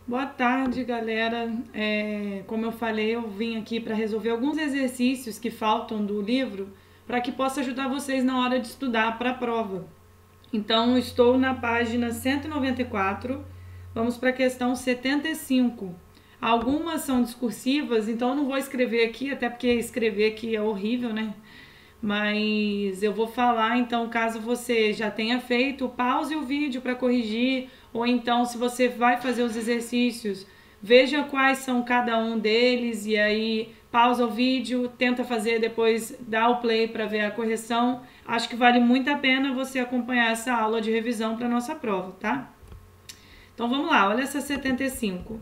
Boa tarde, galera. Como eu falei, eu vim aqui para resolver alguns exercícios que faltam do livro para que possa ajudar vocês na hora de estudar para a prova. Então, estou na página 194, vamos para a questão 75. Algumas são discursivas, então eu não vou escrever aqui, até porque escrever aqui é horrível, né? Mas eu vou falar, então, caso você já tenha feito, pause o vídeo para corrigir, ou então, se você vai fazer os exercícios, veja quais são cada um deles e aí pausa o vídeo, tenta fazer, depois dá o play para ver a correção. Acho que vale muito a pena você acompanhar essa aula de revisão para nossa prova, tá? Então vamos lá, olha essa 75.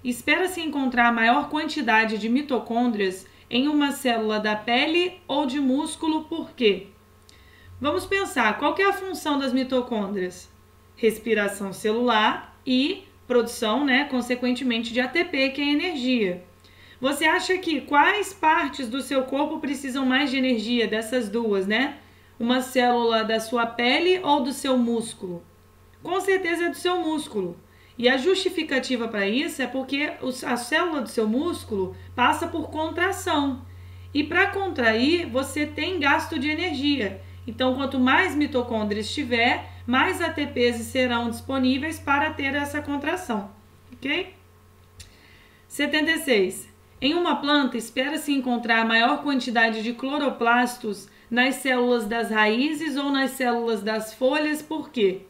Espera-se encontrar a maior quantidade de mitocôndrias em uma célula da pele ou de músculo, por quê? Vamos pensar, qual que é a função das mitocôndrias? Respiração celular e produção, consequentemente, de ATP, que é energia. Você acha que quais partes do seu corpo precisam mais de energia dessas duas, Uma célula da sua pele ou do seu músculo? Com certeza é do seu músculo. E a justificativa para isso é porque a célula do seu músculo passa por contração. E para contrair, você tem gasto de energia. Então, quanto mais mitocôndrias tiver, mais ATPs serão disponíveis para ter essa contração. Ok? 76. Em uma planta, espera-se encontrar a maior quantidade de cloroplastos nas células das raízes ou nas células das folhas, por quê?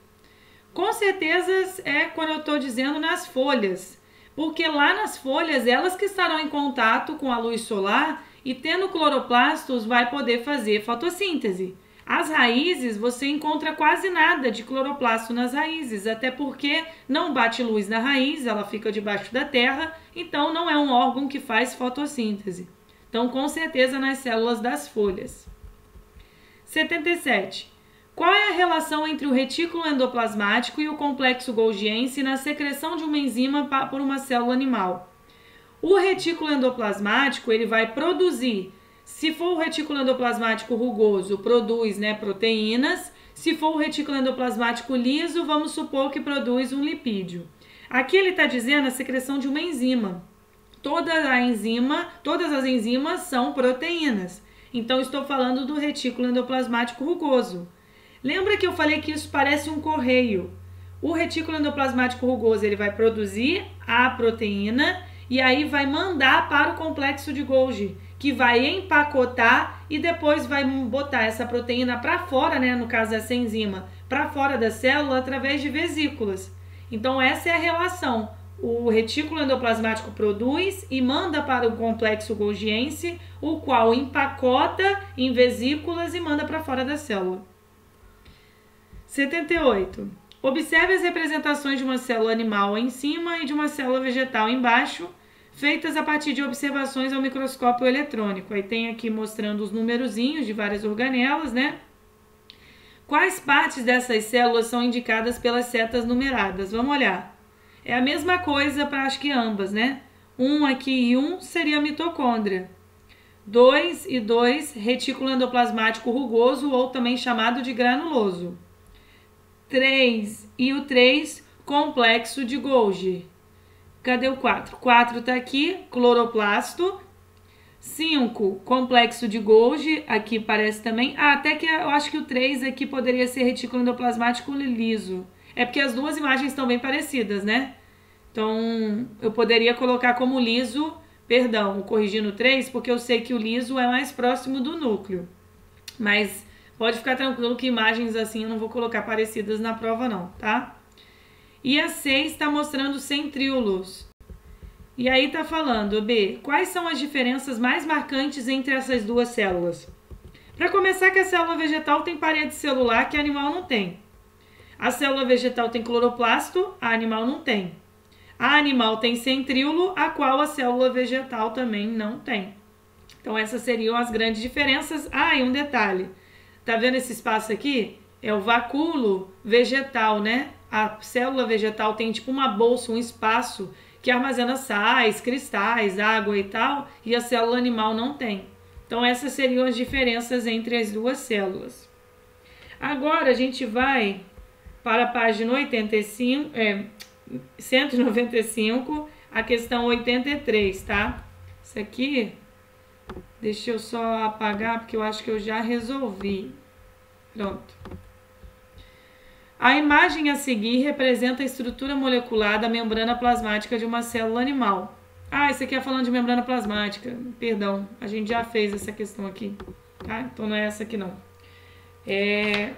Com certeza é quando eu estou dizendo nas folhas, porque lá nas folhas, elas que estarão em contato com a luz solar e tendo cloroplastos vai poder fazer fotossíntese. As raízes, você encontra quase nada de cloroplasto nas raízes, até porque não bate luz na raiz, ela fica debaixo da terra, então não é um órgão que faz fotossíntese. Então, com certeza, nas células das folhas. 77. Qual é a relação entre o retículo endoplasmático e o complexo golgiense na secreção de uma enzima por uma célula animal? O retículo endoplasmático ele vai produzir, se for o retículo endoplasmático rugoso, produz proteínas. Se for o retículo endoplasmático liso, vamos supor que produz um lipídio. Aqui ele está dizendo a secreção de uma enzima. Todas as enzimas são proteínas. Então, estou falando do retículo endoplasmático rugoso. Lembra que eu falei que isso parece um correio? O retículo endoplasmático rugoso ele vai produzir a proteína e aí vai mandar para o complexo de Golgi, que vai empacotar e depois vai botar essa proteína para fora, no caso essa enzima, para fora da célula através de vesículas. Então essa é a relação. O retículo endoplasmático produz e manda para o complexo golgiense, o qual empacota em vesículas e manda para fora da célula. 78. Observe as representações de uma célula animal em cima e de uma célula vegetal embaixo, feitas a partir de observações ao microscópio eletrônico. Aí tem aqui mostrando os numerozinhos de várias organelas, Quais partes dessas células são indicadas pelas setas numeradas? Vamos olhar. É a mesma coisa para acho que ambas, Um aqui e um seria a mitocôndria. 2 e 2, retículo endoplasmático rugoso ou também chamado de granuloso. 3 e o 3, complexo de Golgi. Cadê o 4? 4 está aqui, cloroplasto. 5, complexo de Golgi, aqui parece também. Até que eu acho que o 3 aqui poderia ser retículo endoplasmático liso. É porque as duas imagens estão bem parecidas, Então, eu poderia colocar como liso, corrigindo o 3, porque eu sei que o liso é mais próximo do núcleo. Mas pode ficar tranquilo que imagens assim eu não vou colocar parecidas na prova não, tá? E a 6 está mostrando centríolos. E aí está falando, B, quais são as diferenças mais marcantes entre essas duas células? Para começar, que a célula vegetal tem parede celular que a animal não tem. A célula vegetal tem cloroplasto, a animal não tem. A animal tem centríolo, a qual a célula vegetal também não tem. Então, essas seriam as grandes diferenças. Ah, e um detalhe. Tá vendo esse espaço aqui? É o vacúolo vegetal, A célula vegetal tem tipo uma bolsa, um espaço que armazena sais, cristais, água e tal, e a célula animal não tem. Então, essas seriam as diferenças entre as duas células. Agora, a gente vai para a página 85, 195, a questão 83, tá? Isso aqui, deixa eu só apagar, porque eu acho que eu já resolvi. Pronto. A imagem a seguir representa a estrutura molecular da membrana plasmática de uma célula animal. Ah, isso aqui é falando de membrana plasmática. Perdão, a gente já fez essa questão aqui, tá? Então não é essa aqui não. É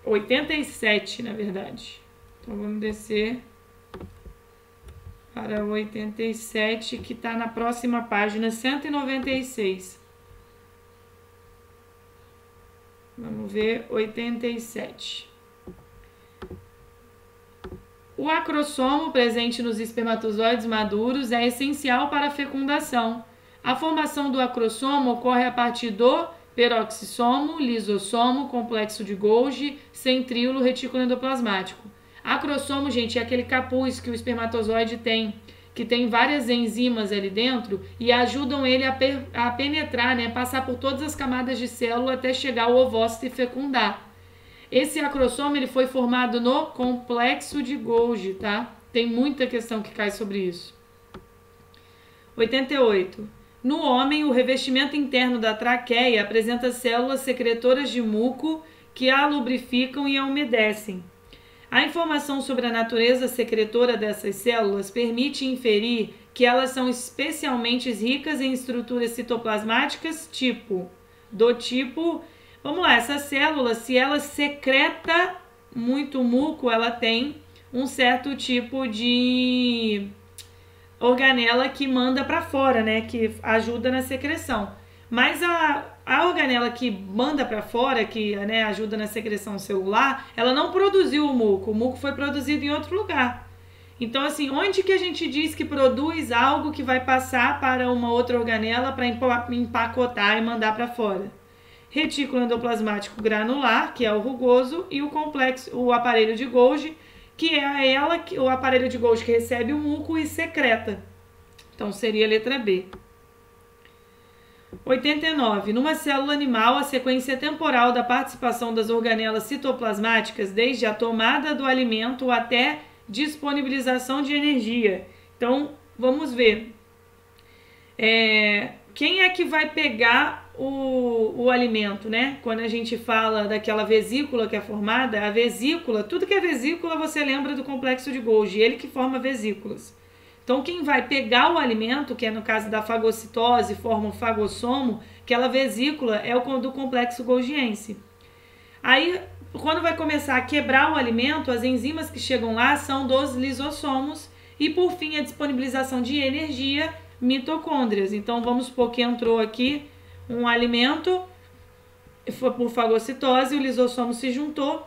87, na verdade. Então vamos descer para 87, que está na próxima página, 196. Vamos ver 87. O acrossomo presente nos espermatozoides maduros é essencial para a fecundação. A formação do acrossomo ocorre a partir do peroxissomo, lisossomo, complexo de Golgi, centríolo, retículo endoplasmático. Acrossomo, gente, é aquele capuz que o espermatozoide tem, que tem várias enzimas ali dentro e ajudam ele a penetrar, né, passar por todas as camadas de célula até chegar ao ovócito e fecundar. Esse acrossomo ele foi formado no complexo de Golgi, tá? Tem muita questão que cai sobre isso. 88. No homem, o revestimento interno da traqueia apresenta células secretoras de muco que a lubrificam e a umedecem. A informação sobre a natureza secretora dessas células permite inferir que elas são especialmente ricas em estruturas citoplasmáticas do tipo... Vamos lá, essa célula, se ela secreta muito muco, ela tem um certo tipo de organela que manda para fora, né, que ajuda na secreção. Mas a organela que manda para fora, que, né, ajuda na secreção celular, ela não produziu o muco foi produzido em outro lugar. Então, assim, onde que a gente diz que produz algo que vai passar para uma outra organela para empacotar e mandar para fora? Retículo endoplasmático granular, que é o rugoso, e o aparelho de Golgi, que é o aparelho de Golgi que recebe o muco e secreta. Então, seria a letra B. 89. Numa célula animal, a sequência temporal da participação das organelas citoplasmáticas, desde a tomada do alimento até disponibilização de energia. Então, vamos ver. Quem é que vai pegar o alimento, né? Quando a gente fala daquela vesícula que é formada, a vesícula, tudo que é vesícula você lembra do complexo de Golgi, ele que forma vesículas. Então, quem vai pegar o alimento, que é no caso da fagocitose, forma o fagossomo, aquela vesícula é o do complexo golgiense. Aí, quando vai começar a quebrar o alimento, as enzimas que chegam lá são dos lisossomos e, por fim, a disponibilização de energia, mitocôndrias. Então, vamos supor que entrou aqui um alimento, foi por fagocitose, o lisossomo se juntou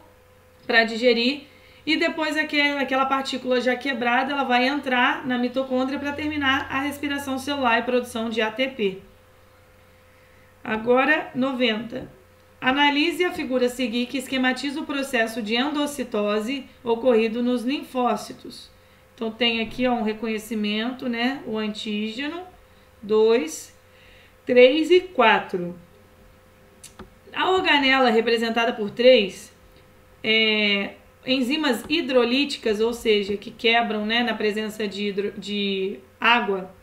para digerir e depois aquela partícula já quebrada, ela vai entrar na mitocôndria para terminar a respiração celular e produção de ATP. Agora, 90. Analise a figura a seguir que esquematiza o processo de endocitose ocorrido nos linfócitos. Então, tem aqui um reconhecimento, né? O antígeno, 2, 3 e 4. A organela representada por 3 enzimas hidrolíticas, ou seja, que quebram, né, na presença de água,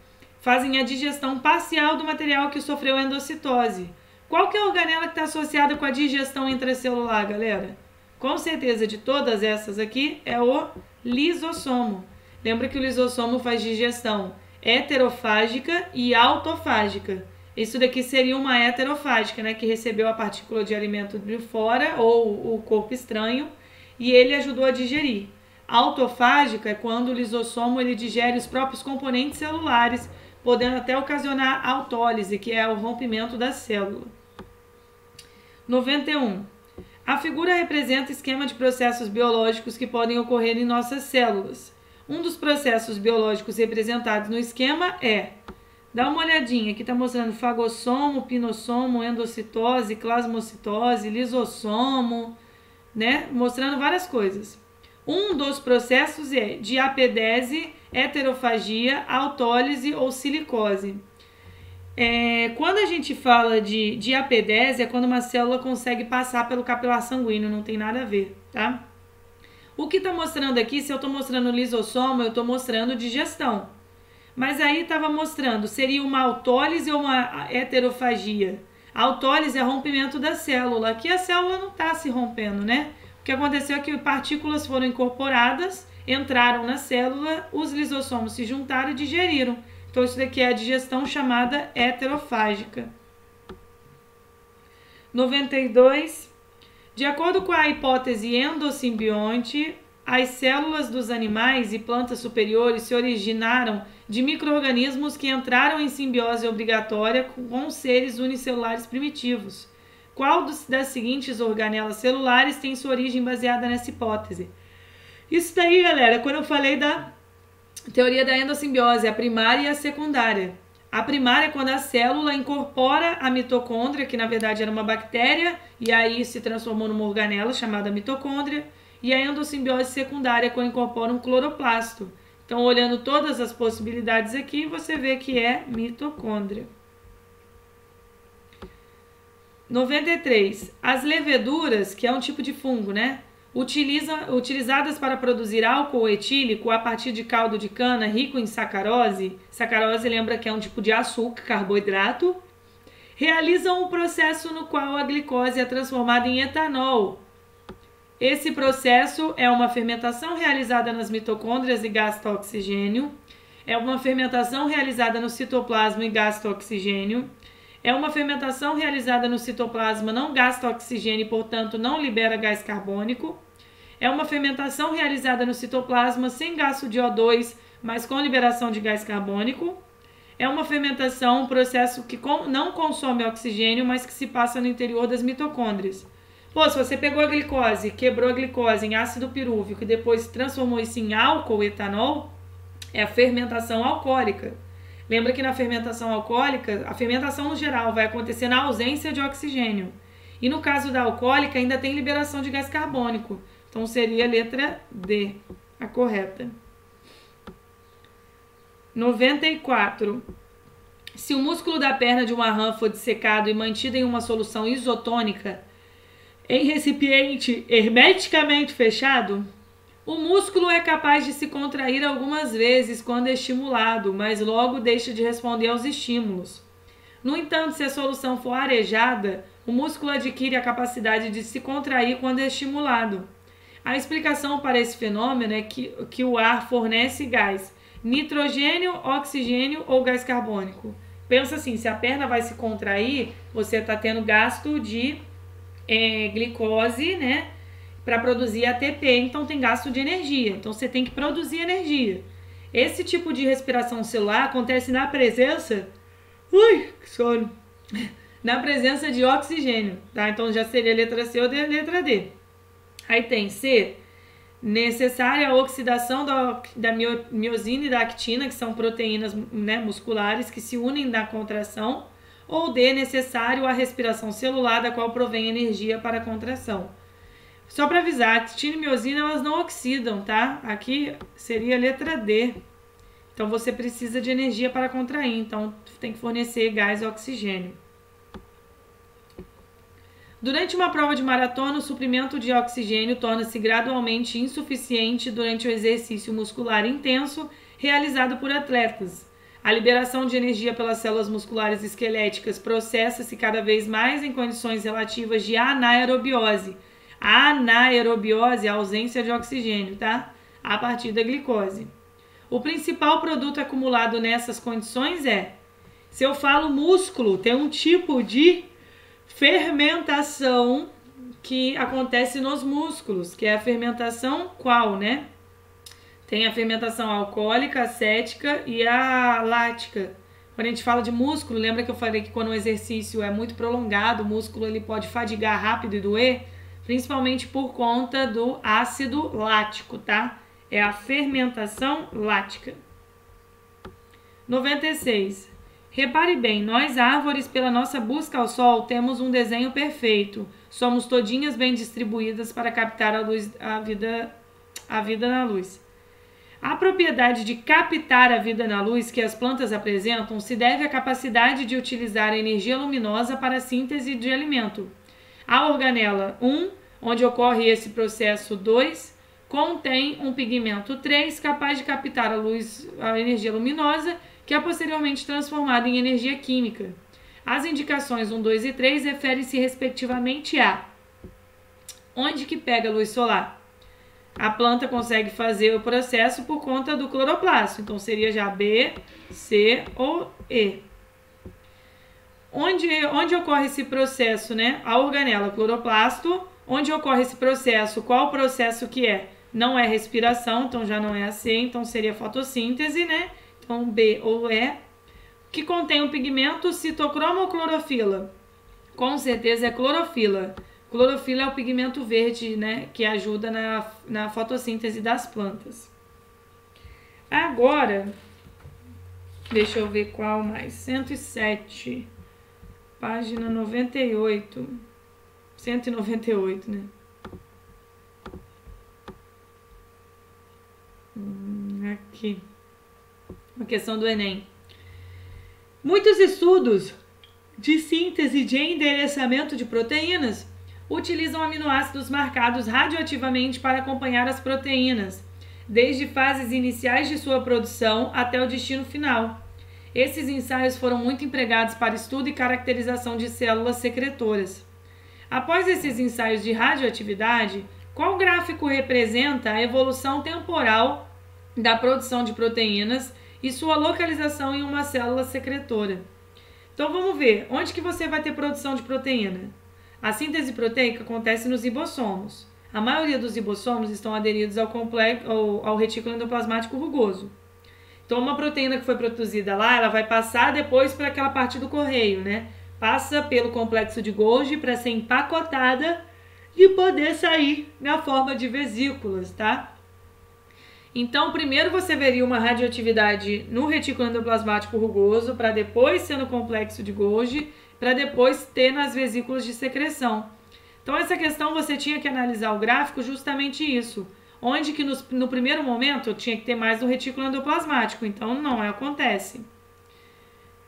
fazem a digestão parcial do material que sofreu endocitose. Qual que é a organela que está associada com a digestão intracelular, galera? Com certeza, de todas essas aqui, é o lisossomo. Lembra que o lisossomo faz digestão heterofágica e autofágica. Isso daqui seria uma heterofágica, né, que recebeu a partícula de alimento de fora ou o corpo estranho e ele ajudou a digerir. Autofágica é quando o lisossomo ele digere os próprios componentes celulares, podendo até ocasionar autólise, que é o rompimento da célula. 91. A figura representa esquema de processos biológicos que podem ocorrer em nossas células. Um dos processos biológicos representados no esquema é... Dá uma olhadinha, aqui está mostrando fagossomo, pinossomo, endocitose, plasmocitose, lisossomo, né? Mostrando várias coisas. Um dos processos é diapedese, heterofagia, autólise ou silicose. Quando a gente fala de diapedese, é quando uma célula consegue passar pelo capilar sanguíneo, não tem nada a ver, tá? O que está mostrando aqui, se eu estou mostrando lisossomo, eu estou mostrando digestão. Mas aí estava mostrando, seria uma autólise ou uma heterofagia? A autólise é rompimento da célula. Aqui a célula não está se rompendo, né? O que aconteceu é que partículas foram incorporadas, entraram na célula, os lisossomos se juntaram e digeriram. Então isso daqui é a digestão chamada heterofágica. 92. De acordo com a hipótese endosimbionte, as células dos animais e plantas superiores se originaram de micro-organismos que entraram em simbiose obrigatória com seres unicelulares primitivos. Qual das seguintes organelas celulares tem sua origem baseada nessa hipótese? Isso daí, galera, quando eu falei da teoria da endossimbiose, a primária e a secundária. A primária é quando a célula incorpora a mitocôndria, que na verdade era uma bactéria, e aí se transformou numa organela chamada mitocôndria. E a endossimbiose secundária é quando incorpora um cloroplasto. Então, olhando todas as possibilidades aqui, você vê que é mitocôndria. 93. As leveduras, que é um tipo de fungo, né? Utilizadas para produzir álcool etílico a partir de caldo de cana rico em sacarose. Sacarose lembra que é um tipo de açúcar, carboidrato. Realizam um processo no qual a glicose é transformada em etanol. Esse processo é uma fermentação realizada nas mitocôndrias e gasta oxigênio. É uma fermentação realizada no citoplasma e gasta oxigênio. É uma fermentação realizada no citoplasma, não gasta oxigênio e, portanto, não libera gás carbônico. É uma fermentação realizada no citoplasma sem gasto de O2, mas com liberação de gás carbônico. É uma fermentação, um processo que não consome oxigênio, mas que se passa no interior das mitocôndrias. Pô, se você pegou a glicose, quebrou a glicose em ácido pirúvico e depois transformou isso em álcool, etanol, é a fermentação alcoólica. Lembra que na fermentação alcoólica, a fermentação no geral vai acontecer na ausência de oxigênio. E no caso da alcoólica ainda tem liberação de gás carbônico. Então seria a letra D, a correta. 94. Se o músculo da perna de uma rã for dissecado e mantido em uma solução isotônica, em recipiente hermeticamente fechado, o músculo é capaz de se contrair algumas vezes quando estimulado, mas logo deixa de responder aos estímulos. No entanto, se a solução for arejada, o músculo adquire a capacidade de se contrair quando é estimulado. A explicação para esse fenômeno é que o ar fornece gás, nitrogênio, oxigênio ou gás carbônico. Pensa assim, se a perna vai se contrair, você está tendo gasto de glicose, né? Para produzir ATP, então tem gasto de energia. Então você tem que produzir energia. Esse tipo de respiração celular acontece na presença... Ui, que sono! Na presença de oxigênio, tá? Então já seria a letra C ou a letra D. Aí tem C, necessária a oxidação da miosina e da actina, que são proteínas, né, musculares que se unem na contração. Ou D, necessário a respiração celular, da qual provém energia para a contração. Só para avisar, actina e miosina elas não oxidam, tá? Aqui seria a letra D. Então você precisa de energia para contrair, então tem que fornecer gás e oxigênio. Durante uma prova de maratona, o suprimento de oxigênio torna-se gradualmente insuficiente durante o exercício muscular intenso realizado por atletas. A liberação de energia pelas células musculares esqueléticas processa-se cada vez mais em condições relativas de anaerobiose. A anaerobiose é a ausência de oxigênio, tá? A partir da glicose. O principal produto acumulado nessas condições é, se eu falo músculo, tem um tipo de fermentação que acontece nos músculos, que é a fermentação qual, né? Tem a fermentação alcoólica, acética e a lática. Quando a gente fala de músculo, lembra que eu falei que quando o exercício é muito prolongado, o músculo ele pode fadigar rápido e doer? Principalmente por conta do ácido lático, tá? É a fermentação lática. 96. Repare bem, nós árvores, pela nossa busca ao sol, temos um desenho perfeito. Somos todinhas bem distribuídas para captar a vida na luz. A propriedade de captar a vida na luz que as plantas apresentam se deve à capacidade de utilizar a energia luminosa para a síntese de alimento. A organela 1, onde ocorre esse processo 2, contém um pigmento 3 capaz de captar a energia luminosa, que é posteriormente transformada em energia química. As indicações 1, 2 e 3 referem-se respectivamente a onde que pega a luz solar. A planta consegue fazer o processo por conta do cloroplasto, então seria já B, C ou E. Onde ocorre esse processo, né? A organela, cloroplasto. Onde ocorre esse processo? Qual o processo que é? Não é respiração, então já não é a C, então seria fotossíntese, né? Então B ou E. Que contém o pigmento citocromo ou clorofila? Com certeza é clorofila. Clorofila é o pigmento verde, né? Que ajuda na fotossíntese das plantas. Agora, deixa eu ver qual mais. 107. Página 98. 198, né? Aqui. Uma questão do Enem. Muitos estudos de síntese de endereçamento de proteínas utilizam aminoácidos marcados radioativamente para acompanhar as proteínas, desde fases iniciais de sua produção até o destino final. Esses ensaios foram muito empregados para estudo e caracterização de células secretoras. Após esses ensaios de radioatividade, qual gráfico representa a evolução temporal da produção de proteínas e sua localização em uma célula secretora? Então vamos ver, onde que você vai ter produção de proteína? A síntese proteica acontece nos ribossomos. A maioria dos ribossomos estão aderidos ao retículo endoplasmático rugoso. Então uma proteína que foi produzida lá, ela vai passar depois para aquela parte do correio, né? Passa pelo complexo de Golgi para ser empacotada e poder sair na forma de vesículas, tá? Então, primeiro você veria uma radioatividade no retículo endoplasmático rugoso, para depois ser no complexo de Golgi, para depois ter nas vesículas de secreção. Então, essa questão você tinha que analisar o gráfico justamente isso. Onde que no primeiro momento tinha que ter mais no retículo endoplasmático, então não acontece.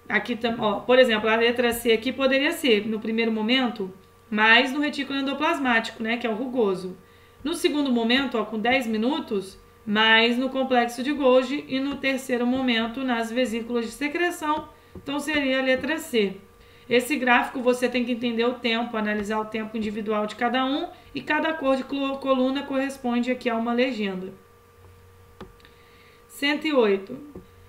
Aqui, ó, por exemplo, a letra C aqui poderia ser, no primeiro momento, mais no retículo endoplasmático, né, que é o rugoso. No segundo momento, ó, com 10 minutos, mais no complexo de Golgi e no terceiro momento nas vesículas de secreção, então seria a letra C. Esse gráfico você tem que entender o tempo, analisar o tempo individual de cada um e cada cor de coluna corresponde aqui a uma legenda. 108.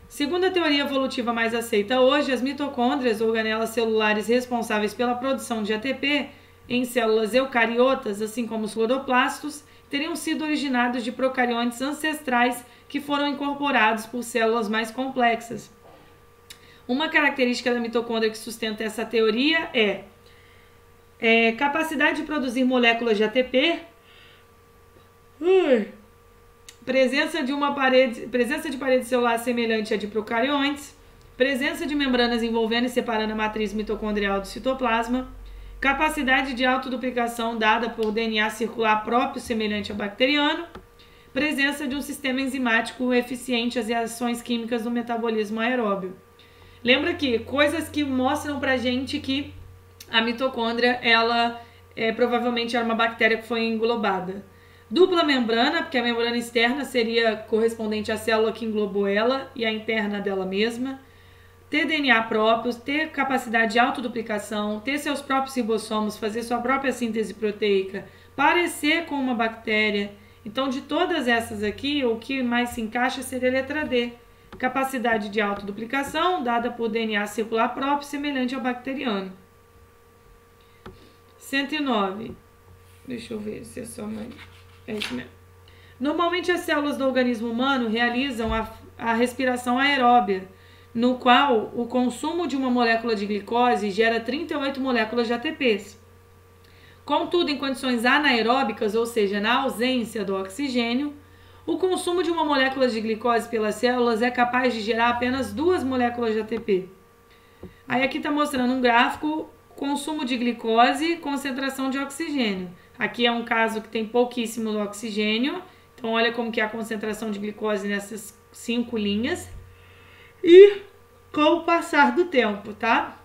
Segundo a teoria evolutiva mais aceita hoje, as mitocôndrias, organelas celulares responsáveis pela produção de ATP em células eucariotas, assim como os cloroplastos, teriam sido originados de procariontes ancestrais que foram incorporados por células mais complexas. Uma característica da mitocôndria que sustenta essa teoria é capacidade de produzir moléculas de ATP, presença de parede celular semelhante à de procariontes, presença de membranas envolvendo e separando a matriz mitocondrial do citoplasma, capacidade de autoduplicação dada por DNA circular próprio semelhante ao bacteriano, presença de um sistema enzimático eficiente às reações químicas do metabolismo aeróbio. Lembra que coisas que mostram pra gente que a mitocôndria, ela provavelmente era uma bactéria que foi englobada. Dupla membrana, porque a membrana externa seria correspondente à célula que englobou ela e a interna dela mesma. Ter DNA próprios, ter capacidade de autoduplicação, ter seus próprios ribossomos, fazer sua própria síntese proteica, parecer com uma bactéria. Então, de todas essas aqui, o que mais se encaixa seria a letra D. Capacidade de autoduplicação, dada por DNA circular próprio, semelhante ao bacteriano. 109. Deixa eu ver se é só mais... É isso mesmo. Normalmente, as células do organismo humano realizam a respiração aeróbia, no qual o consumo de uma molécula de glicose gera 38 moléculas de ATPs. Contudo, em condições anaeróbicas, ou seja, na ausência do oxigênio, o consumo de uma molécula de glicose pelas células é capaz de gerar apenas 2 moléculas de ATP. Aí aqui está mostrando um gráfico, consumo de glicose, concentração de oxigênio. Aqui é um caso que tem pouquíssimo oxigênio, então olha como que é a concentração de glicose nessas 5 linhas. E com o passar do tempo, tá?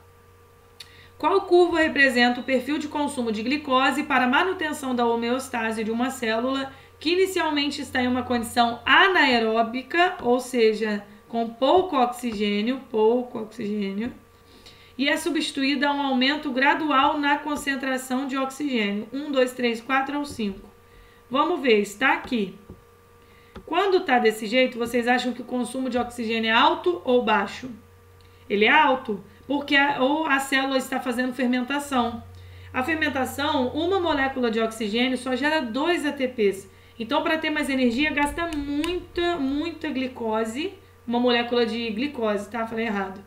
Qual curva representa o perfil de consumo de glicose para a manutenção da homeostase de uma célula que inicialmente está em uma condição anaeróbica, ou seja, com pouco oxigênio, e é substituída a um aumento gradual na concentração de oxigênio. 1, 2, 3, 4 ou 5. Vamos ver, está aqui. Quando está desse jeito, vocês acham que o consumo de oxigênio é alto ou baixo? Ele é alto, porque a célula está fazendo fermentação. A fermentação, uma molécula de oxigênio só gera 2 ATPs. Então, para ter mais energia, gasta muita glicose. Uma molécula de glicose, tá? Falei errado.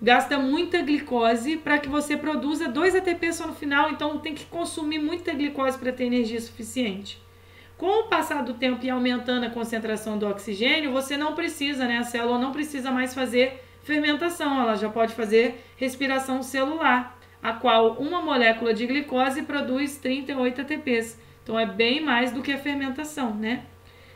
Gasta muita glicose para que você produza 2 ATP só no final. Então, tem que consumir muita glicose para ter energia suficiente. Com o passar do tempo e aumentando a concentração do oxigênio, você não precisa, né? A célula não precisa mais fazer fermentação. Ela já pode fazer respiração celular, a qual uma molécula de glicose produz 38 ATPs. Então, é bem mais do que a fermentação, né?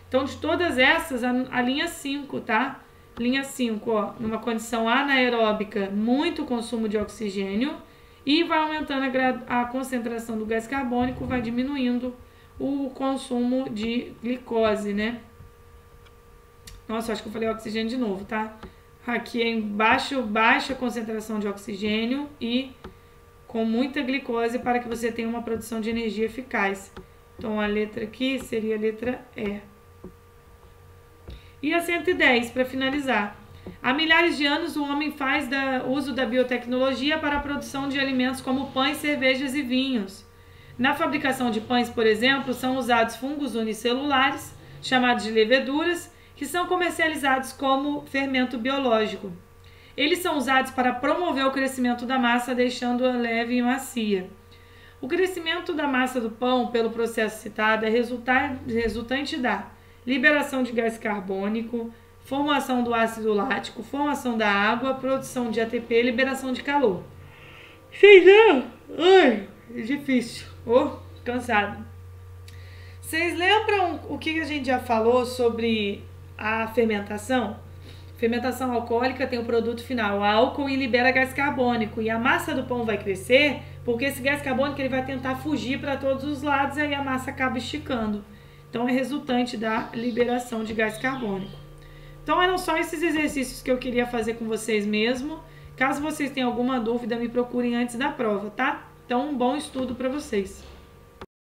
Então, de todas essas, a linha 5, tá? Linha 5, ó, numa condição anaeróbica, muito consumo de oxigênio e vai aumentando a concentração do gás carbônico, vai diminuindo o consumo de glicose, né? Nossa, acho que eu falei oxigênio de novo, tá? Aqui é baixa concentração de oxigênio e com muita glicose para que você tenha uma produção de energia eficaz. Então, a letra aqui seria a letra E. E a 110, para finalizar. Há milhares de anos, o homem faz uso da biotecnologia para a produção de alimentos como pães, cervejas e vinhos. Na fabricação de pães, por exemplo, são usados fungos unicelulares, chamados de leveduras, que são comercializados como fermento biológico. Eles são usados para promover o crescimento da massa, deixando-a leve e macia. O crescimento da massa do pão, pelo processo citado, é resultante da liberação de gás carbônico, formação do ácido lático, formação da água, produção de ATP, liberação de calor. Vocês lembram? Ai, é difícil. Cansado. Vocês lembram o que a gente já falou sobre a fermentação? Fermentação alcoólica tem o produto final, álcool, e libera gás carbônico. E a massa do pão vai crescer porque esse gás carbônico ele vai tentar fugir para todos os lados e aí a massa acaba esticando. Então, é resultante da liberação de gás carbônico. Então, eram só esses exercícios que eu queria fazer com vocês mesmo. Caso vocês tenham alguma dúvida, me procurem antes da prova, tá? Então, um bom estudo para vocês.